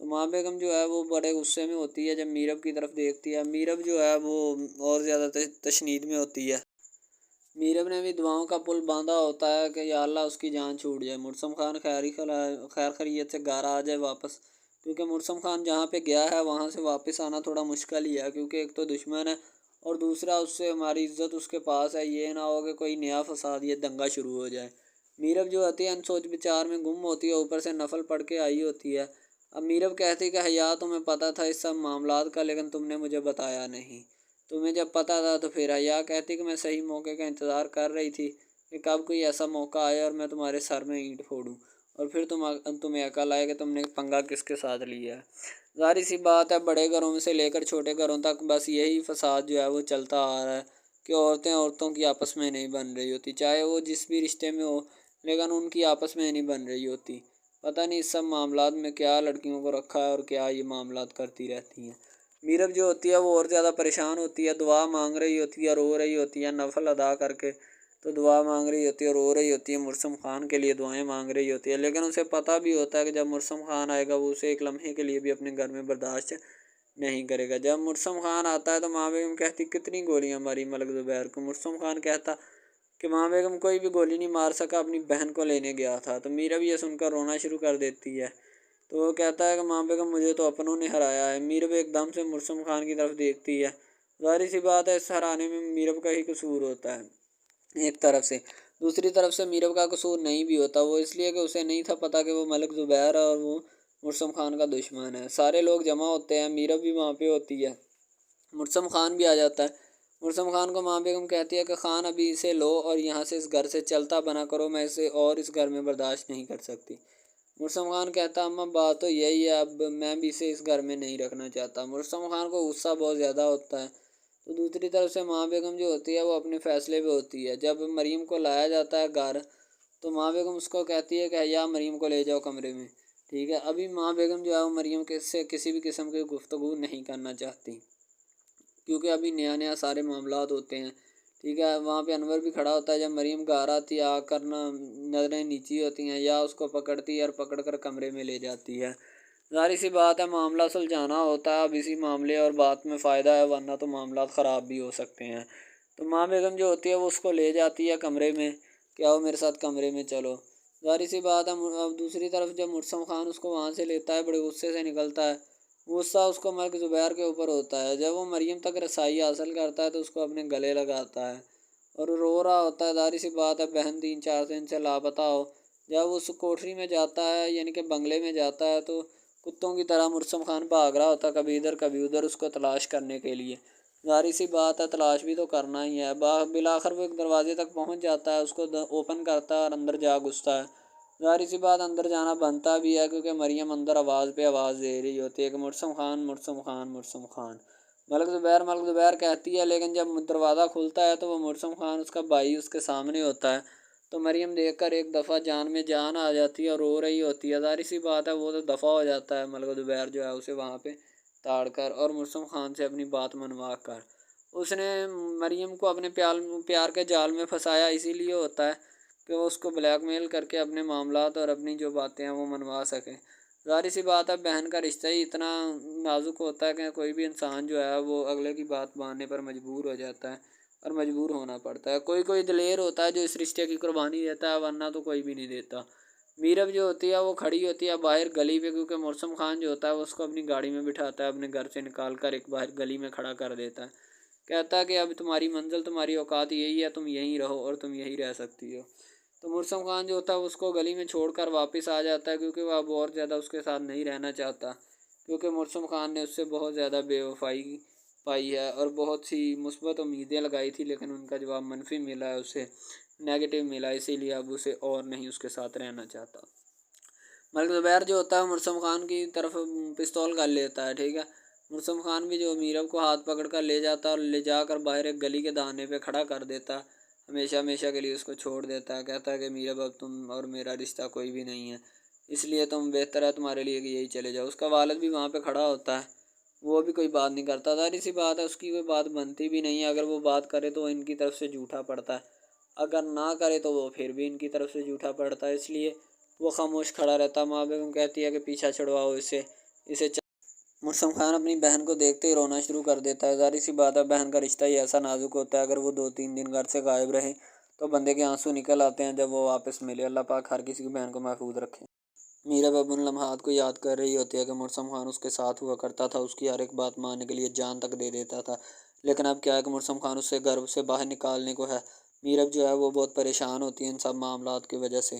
تو ماں بیگم جو ہے وہ بڑے غصے میں ہوتی ہے جب میرب کی طرف دیکھتی ہے۔ میرب جو ہے وہ اور زیادہ تشنید میں ہوتی ہے۔ میرب نے بھی دعاؤں کا پل باندھا ہوتا ہے کہ یا اللہ اس کی جان چھوٹ جائے، مرسم خان خیر خیریت سے گھر آ جائے واپس، کیونکہ مرسم خان جہاں پہ گیا ہے وہاں سے واپس آنا تھوڑا مشکل ہی ہے، کیونکہ ایک تو دشمن ہے اور دوسرا اس سے ہماری عزت اس کے پاس ہے، یہ نہ ہو کہ کوئی نیا فساد یا دنگا شروع ہو جائے۔ میرب جو ہوتی ہے ان سوچ بچار میں گم ہوتی ہے، اوپر سے نفل پڑھ کے آئی ہوتی ہے۔ اب میرب کہتی کہ حیا تمہیں پتہ تھا اس سب معاملات کا، لیکن تم نے مجھے بتایا نہیں، تمہیں جب پتہ تھا تو پھر۔ حیا کہتی کہ میں صحیح موقع کا انتظار کر رہی تھی کہ کب کوئی ایسا موقع آئے اور میں تمہارے سر میں اینٹ پھوڑوں، اور پھر تمہیں عقل آئے کہ تم نے پنگا کس کے ساتھ لیا ہے۔ ظاہر سی بات ہے بڑے گھروں میں سے لے کر چھوٹے گھروں تک بس یہی فساد جو ہے وہ چلتا آ رہا ہے کہ عورتوں کی آپس میں نہیں بن رہی ہوتی، چاہے وہ جس بھی رشتے میں ہو، لیکن ان کی آپس میں نہیں بن رہی ہوتی۔ پتہ نہیں اس سب معاملات میں کیا لڑکیوں کو رکھا ہے اور کیا یہ معاملات کرتی رہتی ہیں۔ میرب جو ہوتی ہے وہ اور زیادہ پریشان ہوتی ہے، دعا مانگ رہی ہوتی ہے، رو رہی ہوتی ہے، نفل ادا کر کے تو دعا مانگ رہی ہوتی ہے، رو رہی ہوتی ہے، مرسم خان کے لیے دعائیں مانگ رہی ہوتی ہے، لیکن اسے پتہ بھی ہوتا ہے کہ جب مرسم خان آئے گا وہ اسے ایک لمحے کے لیے بھی اپنے گھر میں برداشت نہیں کرے گا۔ جب مرسم خان آتا ہے تو ماں بیگم کہتی کتنی گولیاں ماری ملک زبیر کو۔ مرسم خان کہتا کہ ماں بیگم کوئی بھی گولی نہیں مار سکا، اپنی بہن کو لینے گیا تھا۔ تو میرب یہ سن کر رونا شروع کر دیتی ہے، تو وہ کہتا ہے کہ ماں بیگم مجھے تو اپنوں نے ہرایا ہے۔ میرب ایک دم سے مرسم خان کی طرف دیکھتی ہے، ظاہر سی بات ہے اس ہرانے میں میرب کا ہی قصور ہوتا ہے ایک طرف سے، دوسری طرف سے میرب کا قصور نہیں بھی ہوتا، وہ اس لیے کہ اسے نہیں تھا پتہ کہ وہ ملک زبیر ہے اور وہ مرسم خان کا دشمن ہے۔ سارے لوگ جمع ہوتے ہیں، میرب بھی وہاں پہ ہوتی ہے، مرسم خان بھی آ جاتا ہے۔ مرسم خان کو ماں بیگم کہتی ہے کہ خان ابھی اسے لو اور یہاں سے اس گھر سے چلتا بنا کرو، میں اسے اور اس گھر میں برداشت نہیں کر سکتی۔ مرسم خان کہتا اماں بات تو یہی ہے، اب میں بھی اسے اس گھر میں نہیں رکھنا چاہتا۔ مرسم خان کو غصہ بہت زیادہ ہوتا ہے، تو دوسری طرف سے ماں بیگم جو ہوتی ہے وہ اپنے فیصلے پہ ہوتی ہے۔ جب مریم کو لایا جاتا ہے گھر تو ماں بیگم اس کو کہتی ہے کہ یا مریم کو لے جاؤ کمرے میں، ٹھیک ہے۔ ابھی ماں بیگم جو ہے وہ مریم سے کسی بھی قسم کی گفتگو نہیں کرنا چاہتی، کیونکہ ابھی نیا نیا سارے معاملات ہوتے ہیں، ٹھیک ہے۔ وہاں پہ انور بھی کھڑا ہوتا ہے، جب مریم گھر آتی ہے آ کر نظریں نیچی ہوتی ہیں، یا اس کو پکڑتی ہے اور پکڑ کر کمرے میں لے جاتی ہے۔ ظاہر سی بات ہے معاملہ سلجھانا ہوتا ہے، اب اسی معاملے اور بات میں فائدہ ہے، ورنہ تو معاملات خراب بھی ہو سکتے ہیں۔ تو ماں بیگم جو ہوتی ہے وہ اس کو لے جاتی ہے کمرے میں کہ آؤ میرے ساتھ کمرے میں چلو۔ ظاہر سی بات ہے اب دوسری طرف جب مرسم خان اس کو وہاں سے لیتا ہے بڑے غصے سے نکلتا ہے، غصہ اس کو ملک زبیر کے اوپر ہوتا ہے۔ جب وہ مریم تک رسائی حاصل کرتا ہے تو اس کو اپنے گلے لگاتا ہے اور رو رہا ہوتا ہے۔ ظاہر سی بات ہے بہن 3-4 دن سے لاپتہ ہو، جب اس کوٹری میں جاتا ہے یعنی کہ بنگلے میں جاتا ہے تو کتوں کی طرح مرسم خان بھاگ رہا ہوتا ہے، کبھی ادھر کبھی ادھر اس کو تلاش کرنے کے لیے۔ ظاہر سی بات ہے تلاش بھی تو کرنا ہی ہے۔ بالآخر وہ ایک دروازے تک پہنچ جاتا ہے، اس کو اوپن کرتا ہے اور اندر جا گھستا ہے۔ ظاہر سی بات اندر جانا بنتا بھی ہے، کیونکہ مریم اندر آواز پہ آواز دے رہی ہوتی ہے کہ مرسم خان مرسم خان مرسم خان، ملک زبیر کہتی ہے، لیکن جب دروازہ کھلتا ہے تو وہ مرسم خان اس کا بھائی اس کے سامنے ہوتا ہے، تو مریم دیکھ کر ایک دفعہ جان میں جان آ جاتی ہے اور رو رہی ہوتی ہے۔ ظاہر سی بات ہے وہ تو دفع ہو جاتا ہے ملک زبیر جو ہے اسے وہاں پہ تاڑ کر اور مرسم خان سے اپنی بات منوا کر۔ اس نے مریم کو اپنے پیار کے جال میں پھنسایا اسی لیے ہوتا ہے کہ وہ اس کو بلیک میل کر کے اپنے معاملات اور اپنی جو باتیں ہیں وہ منوا سکے۔ ظاہر سی بات ہے بہن کا رشتہ ہی اتنا نازک ہوتا ہے کہ کوئی بھی انسان جو ہے وہ اگلے کی بات ماننے پر مجبور ہو جاتا ہے اور مجبور ہونا پڑتا ہے۔ کوئی دلیر ہوتا ہے جو اس رشتے کی قربانی دیتا ہے، ورنہ تو کوئی بھی نہیں دیتا۔ میرب جو ہوتی ہے وہ کھڑی ہوتی ہے باہر گلی پہ، کیونکہ مرسم خان جو ہوتا ہے وہ اس کو اپنی گاڑی میں بٹھاتا ہے، اپنے گھر سے نکال کر ایک باہر گلی میں کھڑا کر دیتا ہے، کہتا ہے کہ اب تمہاری منزل تمہاری اوقات یہی ہے، تم یہیں رہو اور تم یہیں رہ سکتی ہو۔ تو مرسم خان جو ہوتا ہے اس کو گلی میں چھوڑ کر واپس آ جاتا ہے، کیونکہ وہ اب اور زیادہ اس کے ساتھ نہیں رہنا چاہتا، کیونکہ مرسم خان نے اس سے بہت زیادہ بے وفائی پائی ہے اور بہت سی مثبت امیدیں لگائی تھی، لیکن ان کا جواب منفی ملا ہے، اسے نیگیٹو ملا، اسی لیے اب اسے اور نہیں اس کے ساتھ رہنا چاہتا۔ ملک زبیر جو ہوتا ہے مرسم خان کی طرف پستول کر لیتا ہے، ٹھیک ہے۔ مرسم خان بھی جو میرب کو ہاتھ پکڑ کر لے جاتا ہے اور لے جا کر باہر ایک گلی کے دانے پہ کھڑا کر دیتا ہے، ہمیشہ کے لیے اس کو چھوڑ دیتا ہے، کہتا ہے کہ میرب اب تم اور میرا رشتہ کوئی بھی نہیں ہے، اس لیے تم بہتر ہے تمہارے لیے کہ یہی چلے جاؤ۔ اس کا والد بھی وہاں پہ کھڑا ہوتا ہے، وہ بھی کوئی بات نہیں کرتا۔ ظاہر سی بات ہے اس کی کوئی بات بنتی بھی نہیں ہے، اگر وہ بات کرے تو وہ ان کی طرف سے جھوٹا پڑتا ہے، اگر نہ کرے تو وہ پھر بھی ان کی طرف سے جھوٹا پڑتا ہے، اس لیے وہ خاموش کھڑا رہتا۔ ماں بیگم کہتی ہے کہ پیچھا چھڑواؤ اسے، اسے مرسم خان اپنی بہن کو دیکھتے ہی رونا شروع کر دیتا ہے۔ ظاہر سی بات ہے بہن کا رشتہ ہی ایسا نازک ہوتا ہے، اگر وہ 2-3 دن گھر سے غائب رہے تو بندے کے آنسو نکل آتے ہیں جب وہ واپس ملے۔ اللہ پاک ہر کسی کی بہن کو محفوظ رکھے۔ میرا اب ان لمحات کو یاد کر رہی ہوتی ہے کہ مرسم خان اس کے ساتھ ہوا کرتا تھا، اس کی ہر ایک بات ماننے کے لیے جان تک دے دیتا تھا، لیکن اب کیا ہے کہ مرسم خان اس سے گھر سے باہر نکالنے کو ہے۔ میرب جو ہے وہ بہت پریشان ہوتی ہے ان سب معاملات کی وجہ سے۔